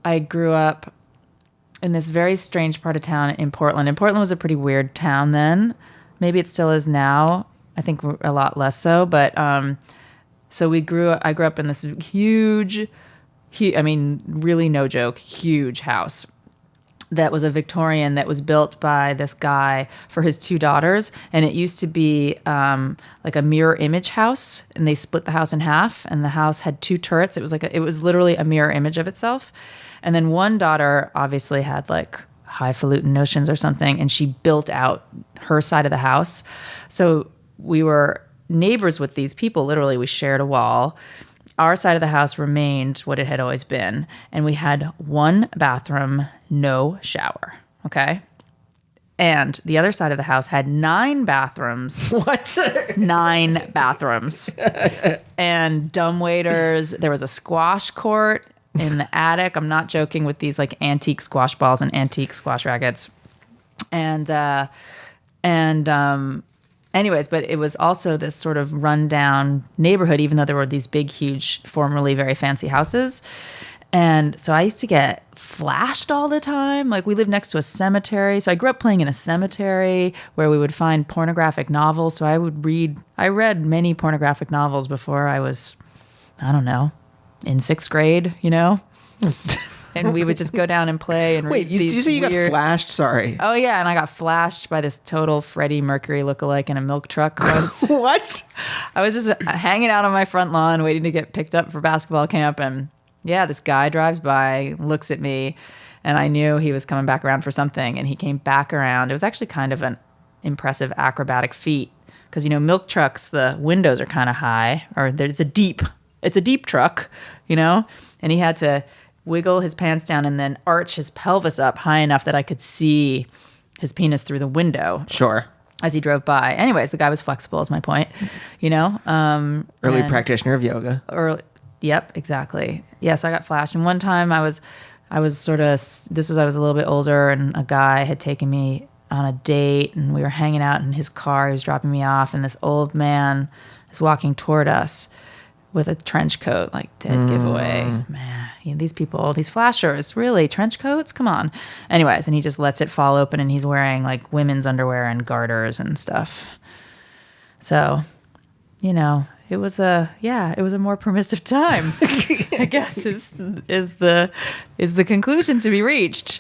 I grew up in this very strange part of town in Portland. And Portland was a pretty weird town then. Maybe it still is now. I think a lot less so. But so I grew up in this huge, I mean, really no joke, huge house that was a Victorian that was built by this guy for his two daughters. And it used to be like a mirror image house. And they split the house in half. And the house had two turrets. It was literally a mirror image of itself. And then one daughter obviously had like highfalutin notions or something. And she built out her side of the house. So we were neighbors with these people. Literally, we shared a wall. Our side of the house remained what it had always been. And we had one bathroom, no shower. Okay. And the other side of the house had 9 bathrooms. What? 9 bathrooms. And dumbwaiters. There was a squash court in the attic. I'm not joking, with these like antique squash balls and antique squash rackets. Anyways, but it was also this sort of rundown neighborhood, even though there were these big, huge, formerly very fancy houses. And so I used to get flashed all the time. Like, we lived next to a cemetery. So I grew up playing in a cemetery where we would find pornographic novels. So I read many pornographic novels before I was, I don't know, in 6th grade, you know? And we would just go down and play and read. Wait, did you say you got flashed? Sorry. Oh, yeah. And I got flashed by this total Freddie Mercury lookalike in a milk truck once. What? I was just hanging out on my front lawn waiting to get picked up for basketball camp. And yeah, this guy drives by, looks at me, and I knew he was coming back around for something. And he came back around. It was actually kind of an impressive acrobatic feat because, you know, milk trucks, the windows are kind of high, or it's a deep truck, you know, and he had to wiggle his pants down and then arch his pelvis up high enough that I could see his penis through the window. Sure. As he drove by. Anyways, the guy was flexible, is my point. You know? Early practitioner of yoga. Yep, exactly. Yeah, so I got flashed. And one time I was a little bit older, and a guy had taken me on a date, and we were hanging out in his car. He was dropping me off, and this old man is walking toward us with a trench coat, like dead giveaway. Man, you know, these people, these flashers, really, trench coats? Come on. Anyways, and he just lets it fall open, and he's wearing like women's underwear and garters and stuff. So, you know, it was a more permissive time, I guess is the conclusion to be reached.